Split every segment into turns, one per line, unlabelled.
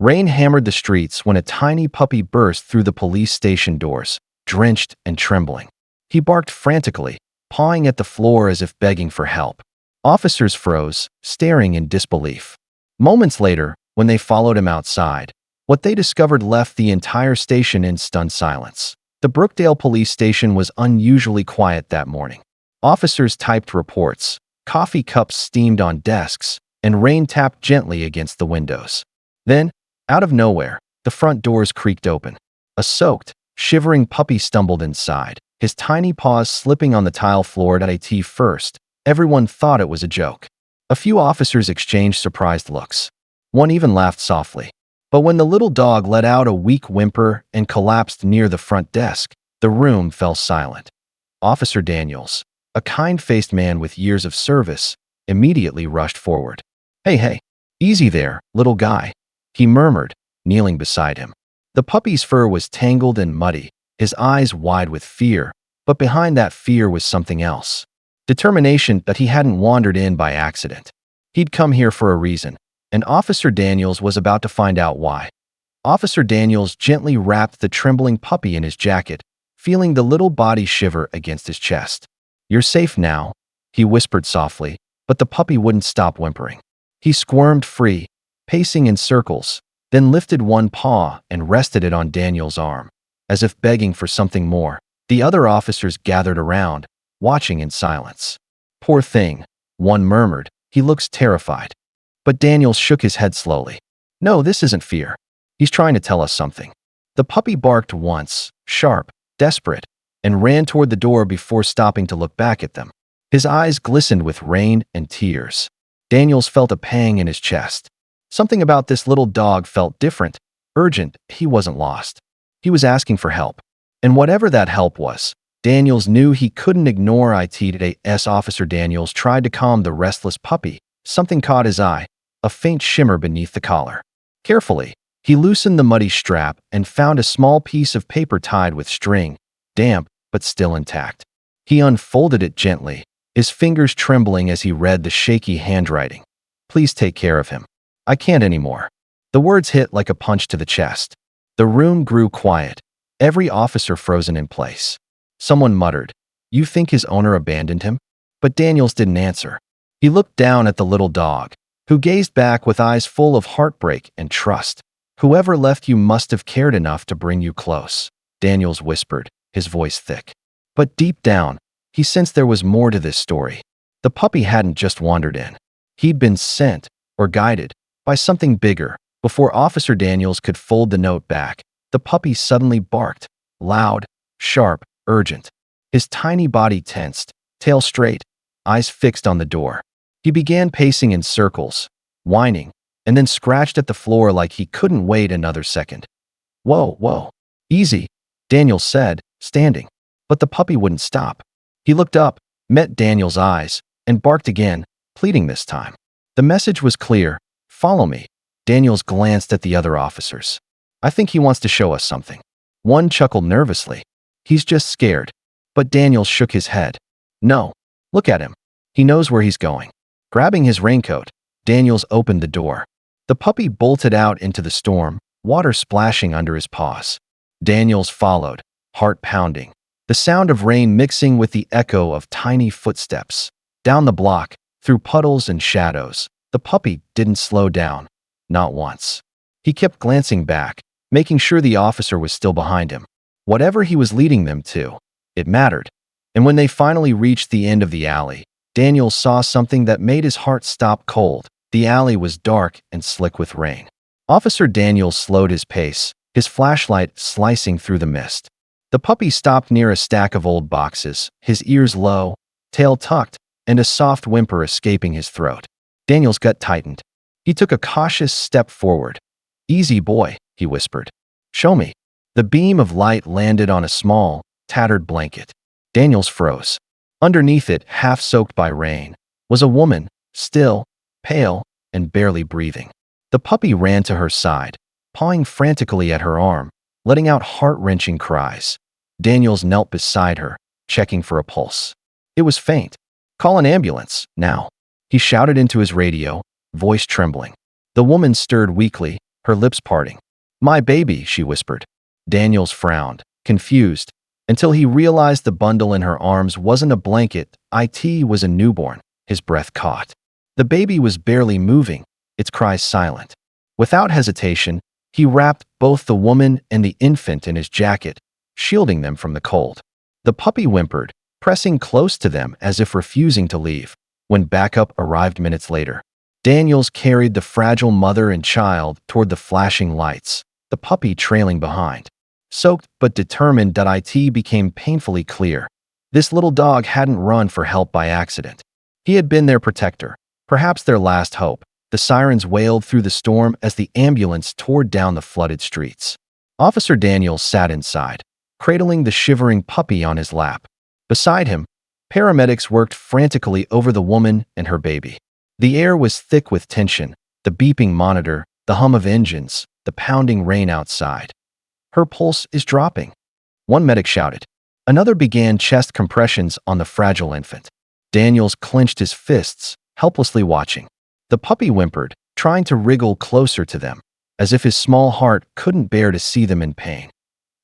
Rain hammered the streets when a tiny puppy burst through the police station doors, drenched and trembling. He barked frantically, pawing at the floor as if begging for help. Officers froze, staring in disbelief. Moments later, when they followed him outside, what they discovered left the entire station in stunned silence. The Brookdale police station was unusually quiet that morning. Officers typed reports, coffee cups steamed on desks, and rain tapped gently against the windows. Then, out of nowhere, the front doors creaked open. A soaked, shivering puppy stumbled inside, his tiny paws slipping on the tile floor. At first, everyone thought it was a joke. A few officers exchanged surprised looks. One even laughed softly. But when the little dog let out a weak whimper and collapsed near the front desk, the room fell silent. Officer Daniels, a kind-faced man with years of service, immediately rushed forward. Hey, easy there, little guy," he murmured, kneeling beside him. The puppy's fur was tangled and muddy, his eyes wide with fear, but behind that fear was something else. Determination that he hadn't wandered in by accident. He'd come here for a reason, and Officer Daniels was about to find out why. Officer Daniels gently wrapped the trembling puppy in his jacket, feeling the little body shiver against his chest. "You're safe now," he whispered softly, but the puppy wouldn't stop whimpering. He squirmed free, pacing in circles, then lifted one paw and rested it on Daniel's arm, as if begging for something more. The other officers gathered around, watching in silence. "Poor thing," one murmured, "he looks terrified." But Daniels shook his head slowly. "No, this isn't fear. He's trying to tell us something." The puppy barked once, sharp, desperate, and ran toward the door before stopping to look back at them. His eyes glistened with rain and tears. Daniels felt a pang in his chest. Something about this little dog felt different, urgent. He wasn't lost. He was asking for help. And whatever that help was, Daniels knew he couldn't ignore it. As Officer Daniels tried to calm the restless puppy, something caught his eye, a faint shimmer beneath the collar. Carefully, he loosened the muddy strap and found a small piece of paper tied with string, damp but still intact. He unfolded it gently, his fingers trembling as he read the shaky handwriting. "Please take care of him. I can't anymore." The words hit like a punch to the chest. The room grew quiet, every officer frozen in place. Someone muttered, "You think his owner abandoned him?" But Daniels didn't answer. He looked down at the little dog, who gazed back with eyes full of heartbreak and trust. "Whoever left you must have cared enough to bring you close," Daniels whispered, his voice thick. But deep down, he sensed there was more to this story. The puppy hadn't just wandered in. He'd been sent, or guided, by something bigger. Before Officer Daniels could fold the note back, the puppy suddenly barked, loud, sharp, urgent. His tiny body tensed, tail straight, eyes fixed on the door. He began pacing in circles, whining, and then scratched at the floor like he couldn't wait another second. Whoa, easy," Daniels said, standing. But the puppy wouldn't stop. He looked up, met Daniels' eyes, and barked again, pleading this time. The message was clear. "Follow me." Daniels glanced at the other officers. "I think he wants to show us something." One chuckled nervously. "He's just scared." But Daniels shook his head. "No. Look at him. He knows where he's going." Grabbing his raincoat, Daniels opened the door. The puppy bolted out into the storm, water splashing under his paws. Daniels followed, heart pounding, the sound of rain mixing with the echo of tiny footsteps. Down the block, through puddles and shadows, the puppy didn't slow down, not once. He kept glancing back, making sure the officer was still behind him. Whatever he was leading them to, it mattered. And when they finally reached the end of the alley, Daniels saw something that made his heart stop cold. The alley was dark and slick with rain. Officer Daniels slowed his pace, his flashlight slicing through the mist. The puppy stopped near a stack of old boxes, his ears low, tail tucked, and a soft whimper escaping his throat. Daniels' gut tightened. He took a cautious step forward. "Easy, boy," he whispered. "Show me." The beam of light landed on a small, tattered blanket. Daniels froze. Underneath it, half soaked by rain, was a woman, still, pale, and barely breathing. The puppy ran to her side, pawing frantically at her arm, letting out heart-wrenching cries. Daniels knelt beside her, checking for a pulse. It was faint. "Call an ambulance, now," he shouted into his radio, voice trembling. The woman stirred weakly, her lips parting. "My baby," she whispered. Daniels frowned, confused, until he realized the bundle in her arms wasn't a blanket. It was a newborn. His breath caught. The baby was barely moving, its cries silent. Without hesitation, he wrapped both the woman and the infant in his jacket, shielding them from the cold. The puppy whimpered, pressing close to them as if refusing to leave. When backup arrived minutes later, Daniels carried the fragile mother and child toward the flashing lights, the puppy trailing behind. Soaked but determined, it became painfully clear. This little dog hadn't run for help by accident. He had been their protector, perhaps their last hope. The sirens wailed through the storm as the ambulance tore down the flooded streets. Officer Daniels sat inside, cradling the shivering puppy on his lap. Beside him, paramedics worked frantically over the woman and her baby. The air was thick with tension, the beeping monitor, the hum of engines, the pounding rain outside. "Her pulse is dropping," one medic shouted. Another began chest compressions on the fragile infant. Daniels clenched his fists, helplessly watching. The puppy whimpered, trying to wriggle closer to them, as if his small heart couldn't bear to see them in pain.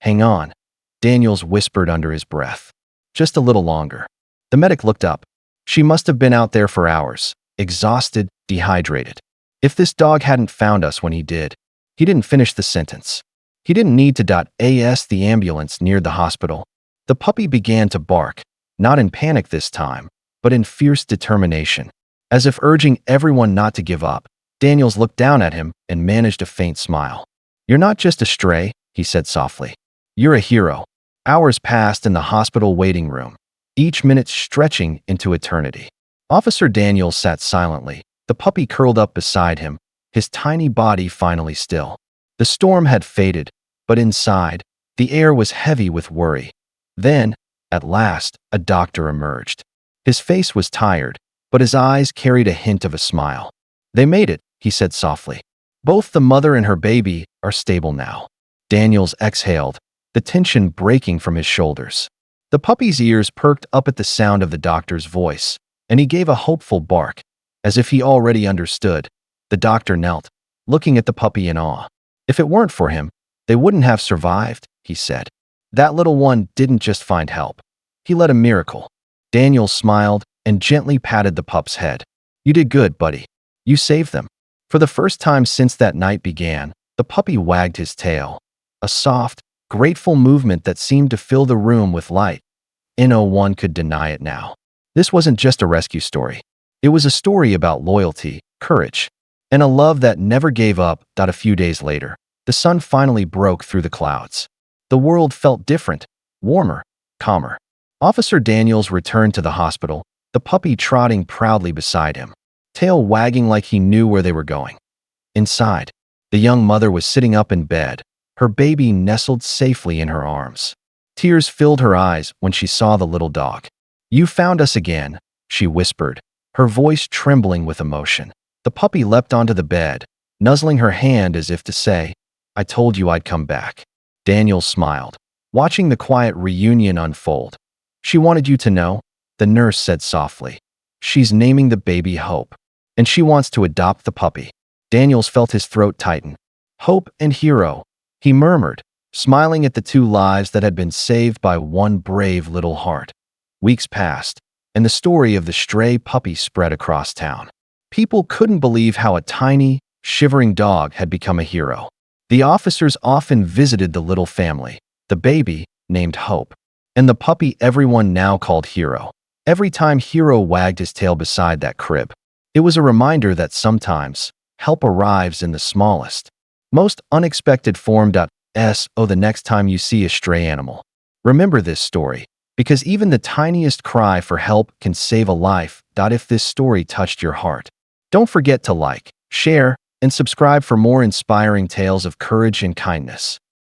"Hang on," Daniels whispered under his breath. "Just a little longer." The medic looked up. She must have been out there for hours, exhausted, dehydrated. "If this dog hadn't found us when he did." He didn't finish the sentence. He didn't need to. As the ambulance neared the hospital, the puppy began to bark, not in panic this time, but in fierce determination. As if urging everyone not to give up, Daniels looked down at him and managed a faint smile. "You're not just a stray," he said softly. "You're a hero." Hours passed in the hospital waiting room, each minute stretching into eternity. Officer Daniels sat silently, the puppy curled up beside him, his tiny body finally still. The storm had faded, but inside, the air was heavy with worry. Then, at last, a doctor emerged. His face was tired, but his eyes carried a hint of a smile. "They made it," he said softly. "Both the mother and her baby are stable now." Daniels exhaled, the tension breaking from his shoulders. The puppy's ears perked up at the sound of the doctor's voice, and he gave a hopeful bark, as if he already understood. The doctor knelt, looking at the puppy in awe. "If it weren't for him, they wouldn't have survived," he said. "That little one didn't just find help. He led a miracle." Daniels smiled and gently patted the pup's head. "You did good, buddy. You saved them." For the first time since that night began, the puppy wagged his tail, a soft, grateful movement that seemed to fill the room with light. No one could deny it now. This wasn't just a rescue story. It was a story about loyalty, courage, and a love that never gave up. A few days later, the sun finally broke through the clouds. The world felt different, warmer, calmer. Officer Daniels returned to the hospital, the puppy trotting proudly beside him, tail wagging like he knew where they were going. Inside, the young mother was sitting up in bed, her baby nestled safely in her arms. Tears filled her eyes when she saw the little dog. "You found us again," she whispered, her voice trembling with emotion. The puppy leapt onto the bed, nuzzling her hand as if to say, "I told you I'd come back." Daniels smiled, watching the quiet reunion unfold. "She wanted you to know," the nurse said softly. "She's naming the baby Hope, and she wants to adopt the puppy." Daniels felt his throat tighten. "Hope and Hero," he murmured, smiling at the two lives that had been saved by one brave little heart. Weeks passed, and the story of the stray puppy spread across town. People couldn't believe how a tiny, shivering dog had become a hero. The officers often visited the little family, the baby, named Hope, and the puppy everyone now called Hero. Every time Hero wagged his tail beside that crib, it was a reminder that sometimes help arrives in the smallest, most unexpected form. The next time you see a stray animal, remember this story, because even the tiniest cry for help can save a life. If this story touched your heart, don't forget to like, share, and subscribe for more inspiring tales of courage and kindness.